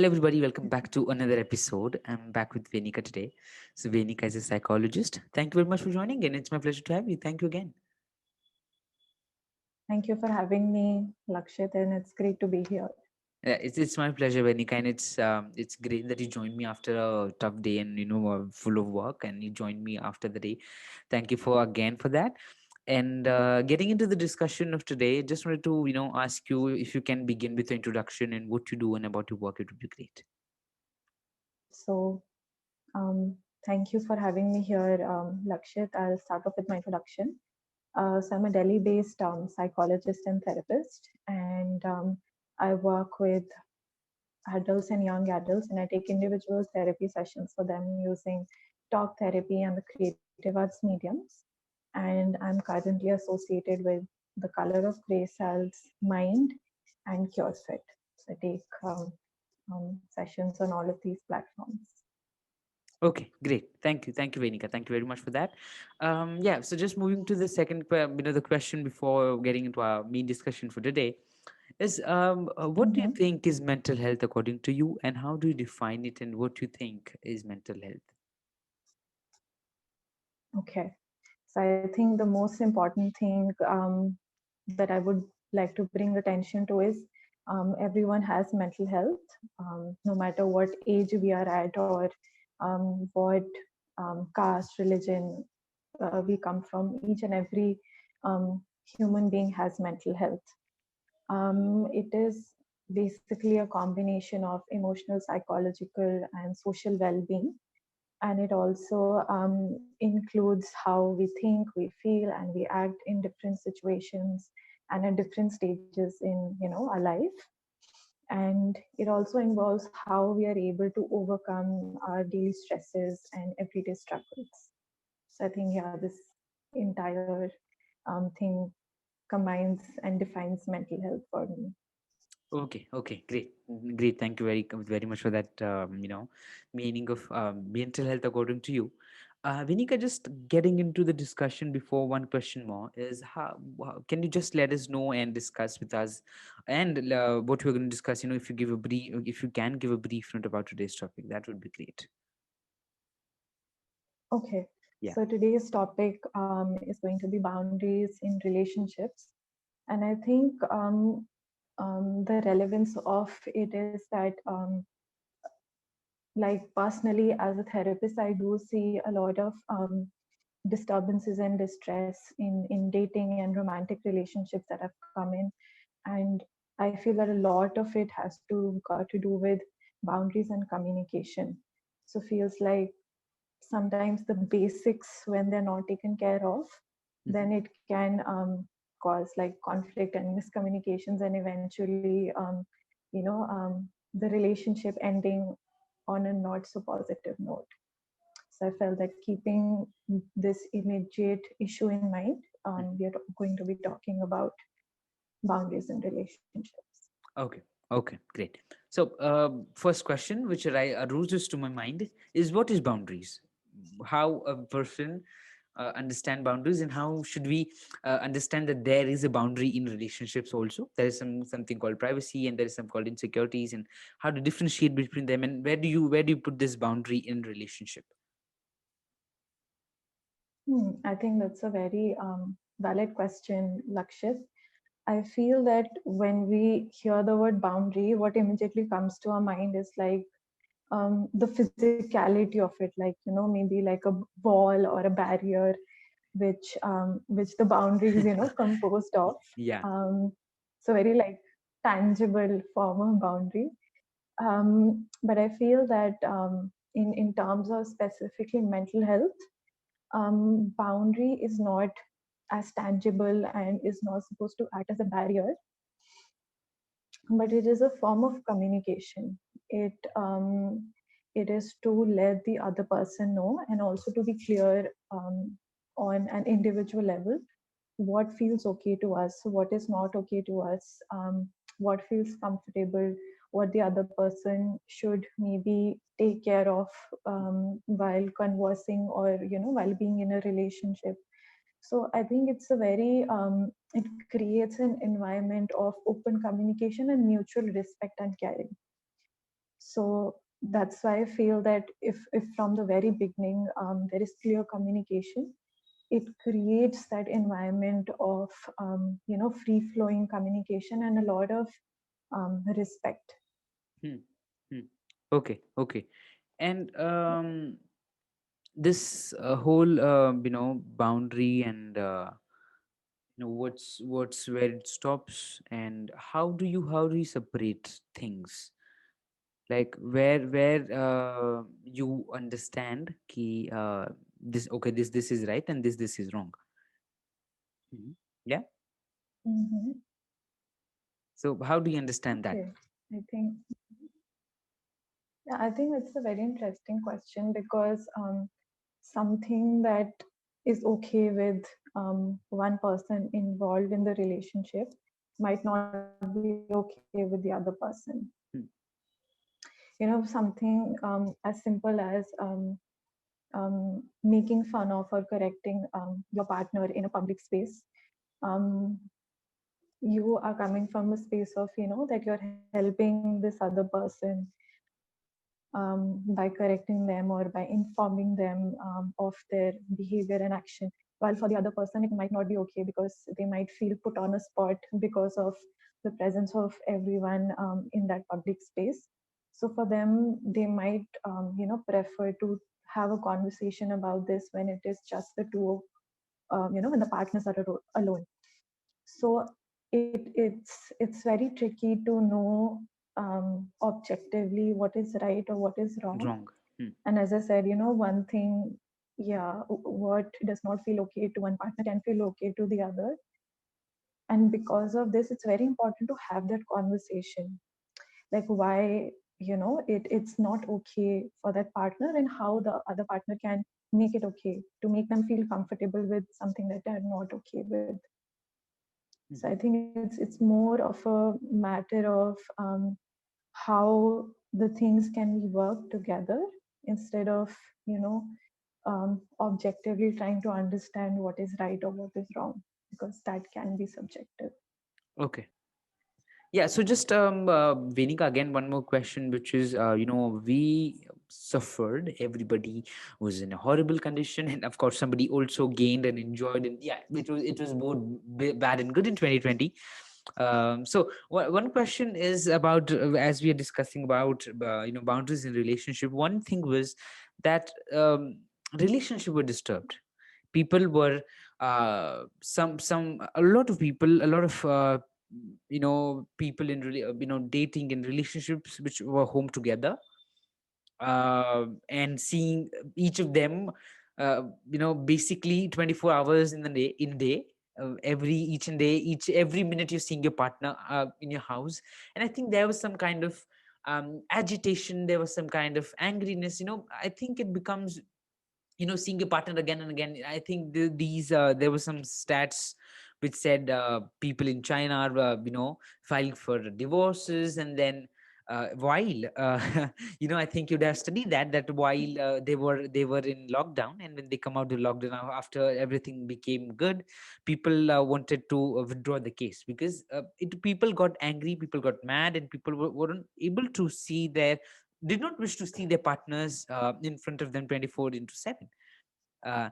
Hello, everybody. Welcome back to another episode. I'm back with Venika today. So, Venika is a psychologist. Thank you very much for joining, and it's my pleasure to have you. Thank you again. Thank you for having me, Lakshit, and it's great to be here. It's my pleasure, Venika, and it's great that you joined me after a tough day and full of work, and you joined me after the day. Thank you for that. And getting into the discussion of today, just wanted to ask you if you can begin with the introduction and what you do and about your work. It would be great. So, um, thank you for having me here, Lakshit. I'll start off with my introduction. So, I'm a Delhi based psychologist and therapist, and I work with adults and young adults, and I take individual therapy sessions for them using talk therapy and the creative arts mediums. And I'm currently associated with the Color of Grey Cells Mind and CureFit. So, I take sessions on all of these platforms. Okay, great. Thank you, Venika. Thank you very much for that. Yeah. So just moving to the second, the question before getting into our main discussion for today is, what do you Mhm. think is mental health according to you, and how do you define it, and what do you think is mental health? Okay. So I think the most important thing that I would like to bring attention to is everyone has mental health, no matter what age we are at or what caste, religion we come from. Each and every um, human being has mental health. It is basically a combination of emotional, psychological, and social well being, and it also includes how we think, we feel, and we act in different situations and at different stages in our life. And it also involves how we are able to overcome our daily stresses and everyday struggles. So I think, yeah, this entire thing combines and defines mental health for me. Okay, great, great. Thank you very much for that. Meaning of mental health according to you. Vinika, just getting into the discussion before one question more is can you just let us know and discuss with us and what we're going to discuss? If you give a brief, if you can give a brief note about today's topic, that would be great. Okay, Yeah. so today's topic is going to be boundaries in relationships. And I think the relevance of it is that, like, personally, as a therapist, I do see a lot of disturbances and distress in dating and romantic relationships that have come in. And I feel that a lot of it has to got to do with boundaries and communication. So feels like sometimes the basics, when they're not taken care of, Mhm. then it can cause like conflict and miscommunications, and eventually the relationship ending on a not so positive note. So I felt that keeping this immediate issue in mind, Mhm. we are going to be talking about boundaries in relationships. Okay. Okay, great. So, first question, which arises to my mind, is what is boundaries? How a person understand boundaries, and how should we understand that there is a boundary in relationships also? There is something called privacy, and there is some called insecurities, and how to differentiate between them, and where do you put this boundary in relationship? I think that's a very valid question, Lakshit. I feel that when we hear the word boundary, what immediately comes to our mind is like the physicality of it, like maybe like a wall or a barrier, which the boundary is composed of. Yeah. Um, so very like tangible form of boundary. But I feel that in terms of specifically mental health, boundary is not as tangible and is not supposed to act as a barrier, but it is a form of communication. It is to let the other person know, and also to be clear on an individual level what feels okay to us, what is not okay to us, what feels comfortable, what the other person should maybe take care of while conversing, or while being in a relationship. So I think it's a very it creates an environment of open communication and mutual respect and caring. So that's why I feel that if from the very beginning there is clear communication, it creates that environment of free flowing communication and a lot of respect. Hmm. Hmm. Okay, okay. And this whole boundary and what's where it stops, and how do you separate things, like where you understand ki this, okay, this is right and this is wrong. Mhm. Yeah. Hmm. So how do you understand that? Okay, I think yeah, I think it's a very interesting question because something that is okay with one person involved in the relationship might not be okay with the other person. Hmm. Something as simple as making fun of or correcting your partner in a public space. um, you are coming from a space of that you're helping this other person by correcting them or by informing them of their behavior and action, while for the other person it might not be okay because they might feel put on a spot because of the presence of everyone in that public space. So for them they might prefer to have a conversation about this when it is just the two, when the partners are alone. So it's very tricky to know objectively what is right or what is wrong. Wrong. Hmm. And as I said, one thing, yeah, what does not feel okay to one partner can feel okay to the other. And because of this, it's very important to have that conversation, like why it's not okay for that partner and how the other partner can make it okay, to make them feel comfortable with something that they're not okay with. So I Mhm. think it's more of a matter of how the things can be worked together instead of objectively trying to understand what is right or what is wrong, because that can be subjective. Okay. Yeah, so just Venika, again, one more question, which is, we suffered. Everybody was in a horrible condition, and of course, somebody also gained and enjoyed, and yeah, it was both bad and good in 2020. So one question is about, as we are discussing about boundaries in relationship. One thing was that relationship were disturbed. People were some a lot of people, a lot of people in really dating in relationships which were home together, and seeing each of them basically 24 hours in the day, every each and day, every minute you're seeing your partner in your house. And I think there was some kind of agitation, there was some kind of angriness. I think it becomes, seeing your partner again and again. I think these there were some stats which said people in China are filing for divorces. And then while I think you'd have studied that while they were in lockdown, and when they come out of lockdown, after everything became good, people wanted to withdraw the case, because people got angry, people got mad, and people weren't able to see their, did not wish to see their partners in front of them 24 into 7. uh,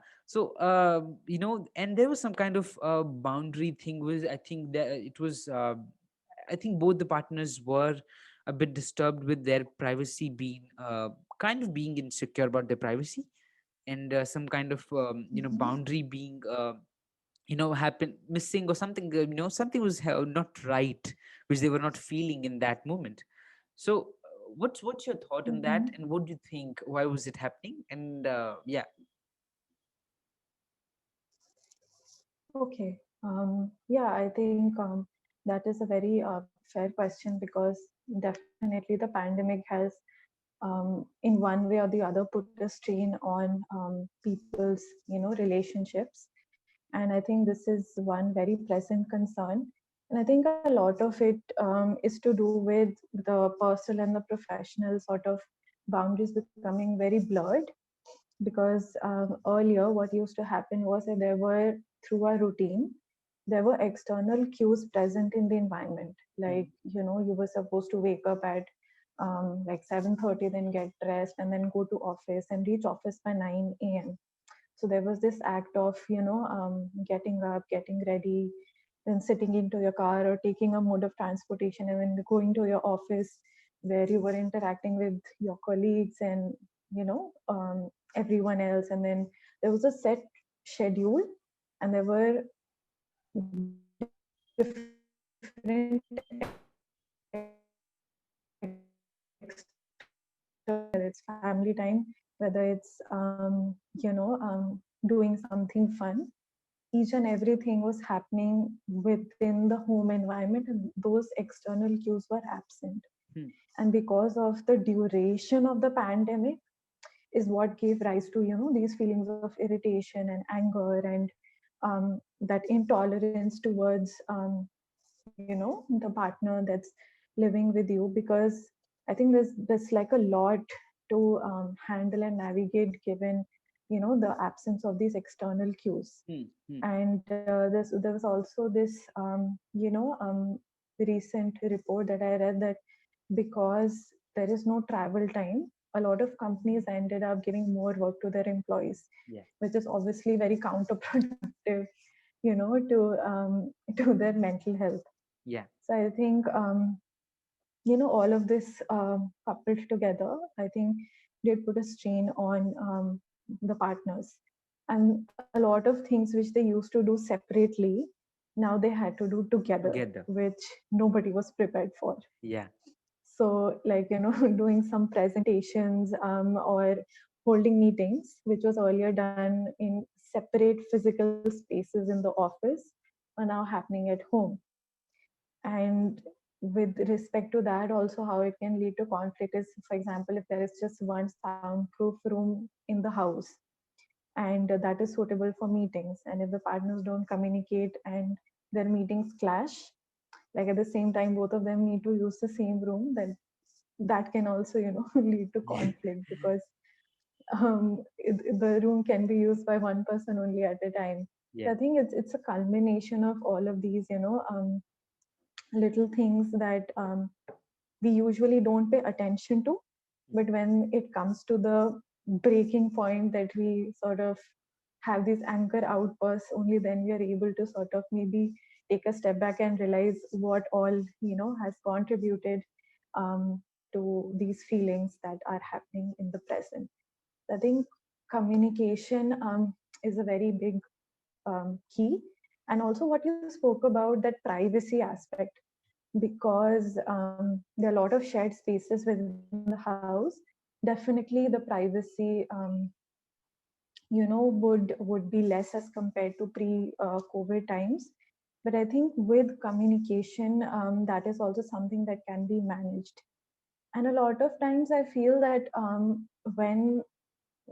and there was some kind of boundary thing. Was I think that it was I think both the partners were a bit disturbed with their privacy, being kind of being insecure about their privacy, and some kind of Mhm. boundary being happen missing, or something, something was not right, which they were not feeling in that moment. So what's your thought on that, Mhm. and what do you think, why was it happening? And yeah. Okay. Yeah, I think that is a very fair question because definitely the pandemic has, in one way or the other, put a strain on people's, relationships. And I think this is one very present concern. And I think a lot of it is to do with the personal and the professional sort of boundaries becoming very blurred. Because earlier what used to happen was that there were, through a routine, there were external cues present in the environment, like you were supposed to wake up at like 7:30, then get dressed and then go to office and reach office by 9 a.m. So there was this act of, getting up, getting ready, then sitting into your car or taking a mode of transportation and then going to your office where you were interacting with your colleagues and, everyone else. And then there was a set schedule and there were different whether it's family time, whether it's doing something fun. Each and everything was happening within the home environment, and those external cues were absent. Hmm. And because of the duration of the pandemic, is what gave rise to these feelings of irritation and anger and that intolerance towards the partner that's living with you, because I think there's like a lot to handle and navigate given the absence of these external cues. Hmm. Hmm. And there was also this recent report that I read that because there is no travel time, a lot of companies ended up giving more work to their employees, Yeah. which is obviously very counterproductive, to their mental health. Yeah. So I think all of this coupled together, I think did put a strain on the partners, and a lot of things which they used to do separately, now they had to do together, Together. which nobody was prepared for. Yeah. So, like, doing some presentations or holding meetings, which was earlier done in separate physical spaces in the office, are now happening at home. And with respect to that, also how it can lead to conflict is, for example, if there is just one soundproof room in the house and that is suitable for meetings, and if the partners don't communicate and their meetings clash, like at the same time both of them need to use the same room, then that can also lead to Yeah. conflict, because the room can be used by one person only at a time. So Yeah. I think it's a culmination of all of these little things that we usually don't pay attention to, but when it comes to the breaking point that we sort of have these anger outbursts, only then we are able to sort of maybe take a step back and realize what all has contributed um, to these feelings that are happening in the present. I think communication is a very big key, and also what you spoke about, that privacy aspect, because there are a lot of shared spaces within the house. Definitely the privacy would be less as compared to pre COVID times, but I think with communication, that is also something that can be managed. And a lot of times I feel that when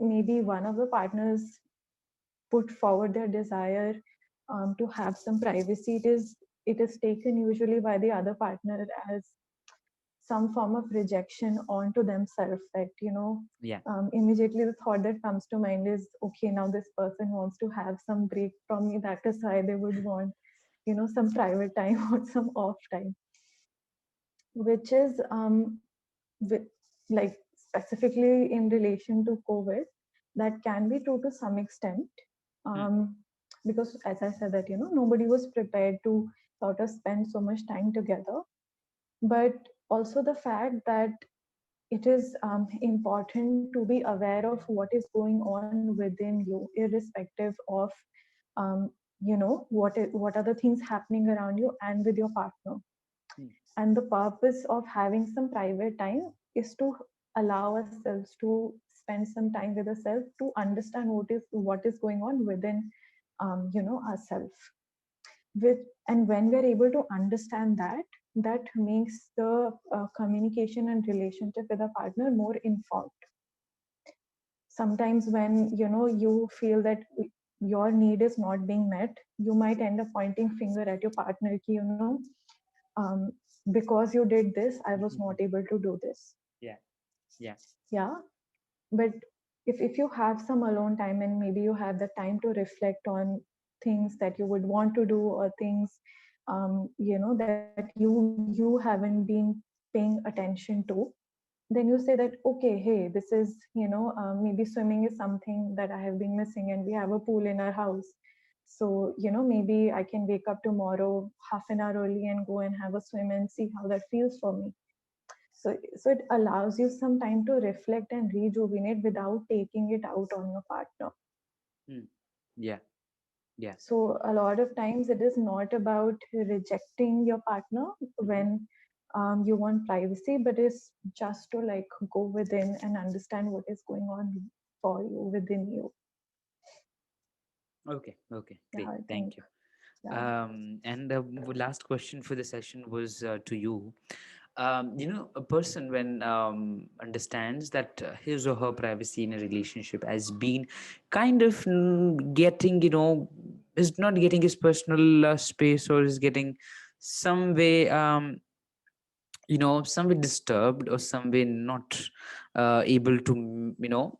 maybe one of the partners put forward their desire to have some privacy, it is taken usually by the other partner as some form of rejection onto themselves, that Yeah. immediately the thought that comes to mind is, okay, now this person wants to have some break from me, that is why they would want some private time or some off time, which is with, like, specifically in relation to COVID, that can be true to some extent, Hmm. um, because as I said that nobody was prepared to sort of spend so much time together, but also the fact that it is important to be aware of what is going on within you, irrespective of what are the things happening around you and with your partner. Hmm. And the purpose of having some private time is to allow ourselves to spend some time with ourselves, to understand what is going on within ourselves. With And when we are able to understand that, that makes the communication and relationship with a partner more informed. Sometimes when you feel that your need is not being met, you might end up pointing finger at your partner, um, because you did this, I was not able to do this. Yeah. Yeah. Yeah, but if you have some alone time and maybe you have the time to reflect on things that you would want to do, or things that you haven't been paying attention to, then you say that, okay, hey, this is, maybe swimming is something that I have been missing, and we have a pool in our house. So, maybe I can wake up tomorrow half an hour early and go and have a swim and see how that feels for me. So it allows you some time to reflect and rejuvenate without taking it out on your partner. Hmm. Yeah. Yeah. So a lot of times it is not about rejecting your partner Mhm. when you want privacy, but it's just to like go within and understand what is going on for you within you. Okay. Okay. Yeah, Great. I think, Thank you. yeah. And last question for the session was to you. A person when understands that his or her privacy in a relationship has been kind of getting, is not getting his personal space, or is getting some way, some way disturbed, or some way not able to,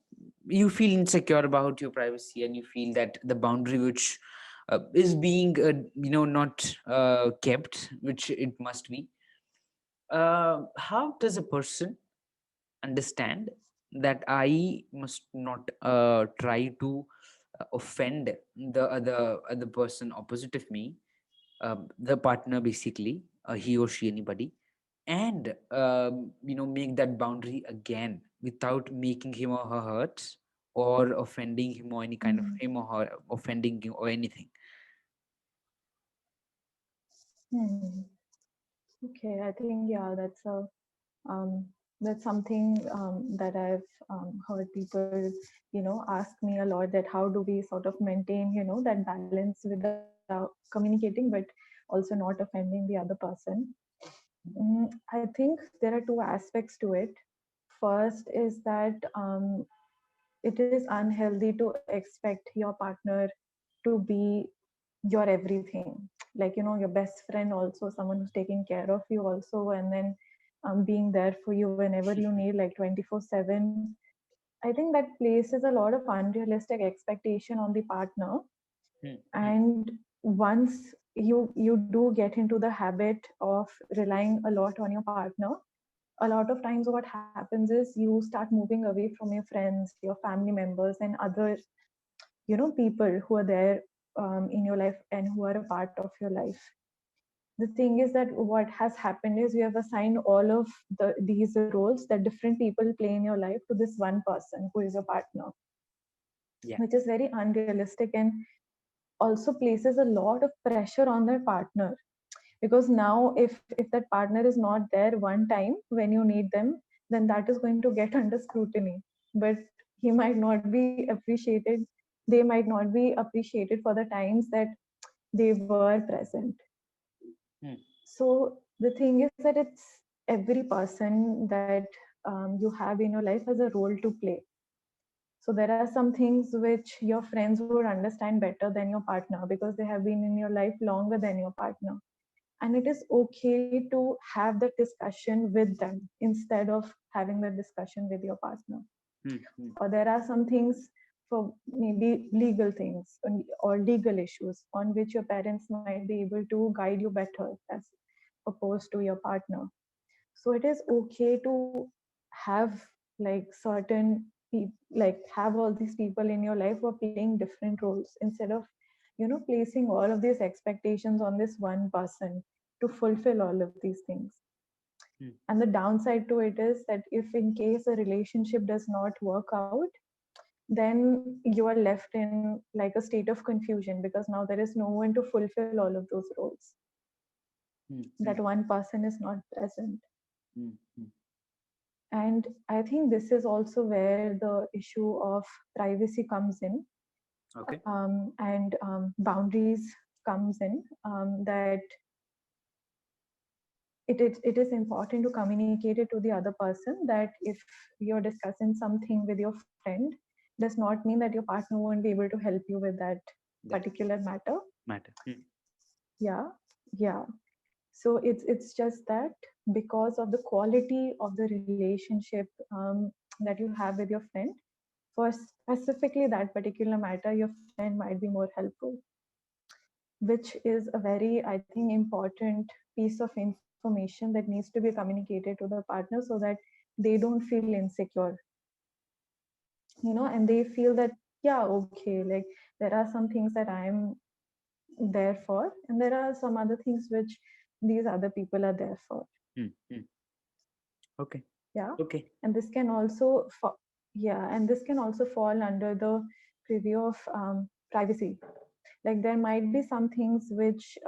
you feel insecure about your privacy, and you feel that the boundary which is being, not kept, which it must be. How does a person understand that I must not try to offend the other person opposite of me, the partner basically, he or she, anybody, and make that boundary again without making him or her hurt, or offending him, or any kind of Mm. him or her offending you or anything. Hmm. Okay, I think, yeah, um, that's something that I've heard people, ask me a lot, that how do we sort of maintain, that balance without communicating, but also not offending the other person. I think there are two aspects to it. First is that it is unhealthy to expect your partner to be your everything. Like, your best friend, also someone who's taking care of you, also, and then being there for you whenever you need, like 24/7. I think that places a lot of unrealistic expectation on the partner. Hmm, hmm, And once you do get into the habit of relying a lot on your partner, a lot of times what happens is you start moving away from your friends, your family members, and other people who are there in your life and who are a part of your life. The thing is that what has happened is you have assigned all of these roles that different people play in your life to this one person who is your partner, yeah. which is very unrealistic, and also places a lot of pressure on their partner. Because now if that partner is not there one time when you need them, then that is going to get under scrutiny. But he might not be appreciated, they might not be appreciated for the times that they were present. Hmm, So the thing is that it's every person that you have in your life has a role to play. So there are some things which your friends would understand better than your partner, because they have been in your life longer than your partner. And it is okay to have that discussion with them instead of having that discussion with your partner. hmm, hmm, Or there are some things, for maybe legal things or legal issues, on which your parents might be able to guide you better as opposed to your partner. So it is okay to have like certain like have all these people in your life who are playing different roles, instead of placing all of these expectations on this one person to fulfill all of these things. hmm. And the downside to it is that if in case a relationship does not work out, then you are left in like a state of confusion, because now there is no one to fulfill all of those roles. Hmm, hmm, That one person is not present. hmm, hmm. And I think this is also where the issue of privacy comes in, Okay. and boundaries comes in, that it is important to communicate it to the other person, that if you're discussing something with your friend, does not mean that your partner won't be able to help you with that That particular matter. matter. Hmm, Yeah, yeah. So it's just that because of the quality of the relationship that you have with your friend, for specifically that particular matter, your friend might be more helpful, which is a very, I think, important piece of information that needs to be communicated to the partner, so that they don't feel insecure, and they feel that, yeah, okay, like there are some things that I'm there for, and there are some other things which these other people are there for. Mm, mm. Okay. Yeah. Okay. And this can also yeah, and this can also fall under the preview of privacy. Like there might be some things which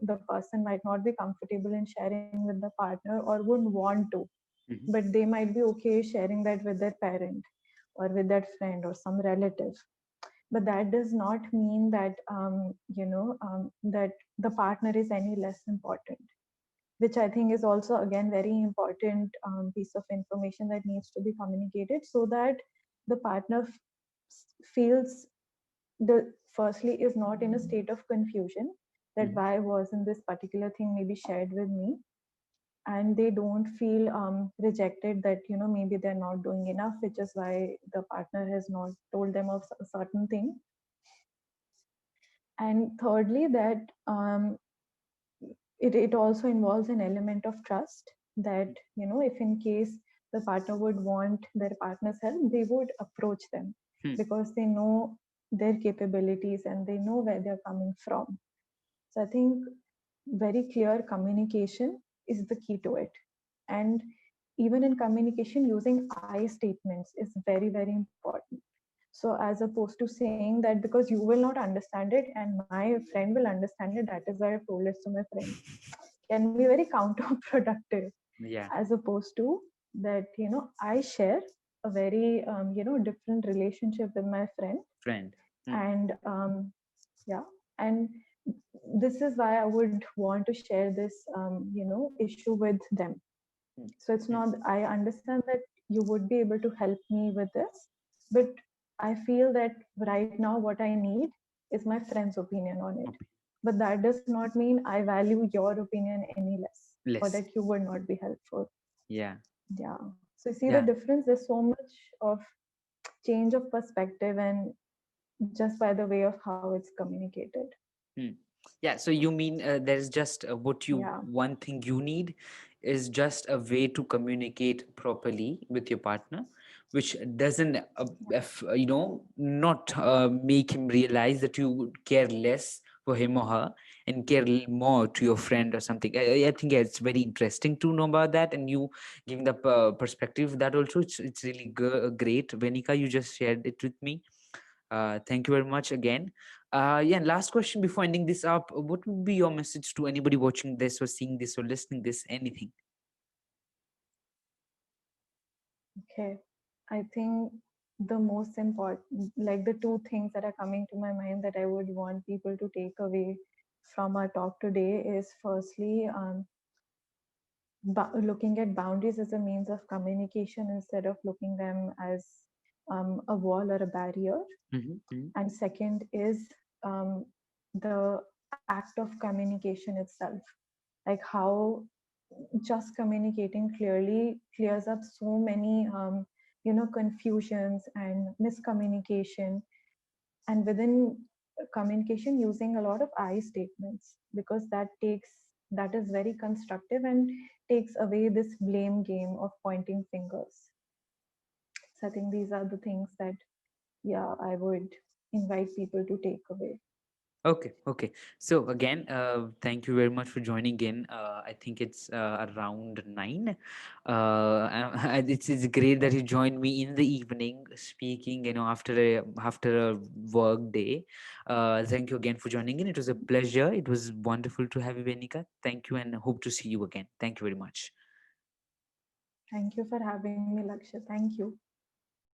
the person might not be comfortable in sharing with the partner or wouldn't want to, Mhm. but they might be okay sharing that with their parent or with that friend or some relative. But that does not mean that that the partner is any less important, which I think is also again very important piece of information that needs to be communicated, so that the partner feels, the firstly is not in a state of confusion that Mhm. why wasn't this particular thing maybe shared with me, and they don't feel rejected that maybe they're not doing enough, which is why the partner has not told them of a certain thing. And thirdly, that it also involves an element of trust, that if in case the partner would want their partner's help, they would approach them Hmm. because they know their capabilities and they know where they're coming from. So I think very clear communication is the key to it. And even in communication, using I statements is very, very important. So as opposed to saying that because you will not understand it and my friend will understand it, that is why I've told this to my friend, can be very counterproductive, Yeah. as opposed to that I share a very different relationship with my friend. Friend. Hmm. And yeah, and this is why I would want to share this issue with them. Hmm. So it's Hmm. not, I understand that you would be able to help me with this, but I feel that right now what I need is my friend's opinion on it. Okay. But that does not mean I value your opinion any less or Less. that you would not be helpful. Yeah. Yeah. So you see the Yeah. difference, there's so much of change of perspective, and just by the way of how it's communicated. Hmm. Yeah. So you mean there's just what you Yeah. one thing you need is just a way to communicate properly with your partner, which doesn't, not make him realize that you care less for him or her and care more to your friend or something. I think it's very interesting to know about that, and you giving the perspective that also it's really great. Venika, you just shared it with me. Thank you very much again. Yeah, and last question before ending this up. What would be your message to anybody watching this or seeing this or listening this? Anything? Okay. I think the most important, like the two things that are coming to my mind that I would want people to take away from our talk today is firstly, looking at boundaries as a means of communication instead of looking them as a wall or a barrier. Mm-hmm. And second is um, the act of communication itself, like how just communicating clearly clears up so many confusions and miscommunication, and within communication using a lot of I statements, because that is very constructive and takes away this blame game of pointing fingers. So I think these are the things that, yeah, I would invite people to take away. Okay, okay. So again, thank you very much for joining in. I think it's around 9. It's great that you joined me in the evening, speaking. After a work day. Thank you again for joining in. It was a pleasure. It was wonderful to have you, Venika. Thank you, and hope to see you again. Thank you very much. Thank you for having me, Lakshya. Thank you.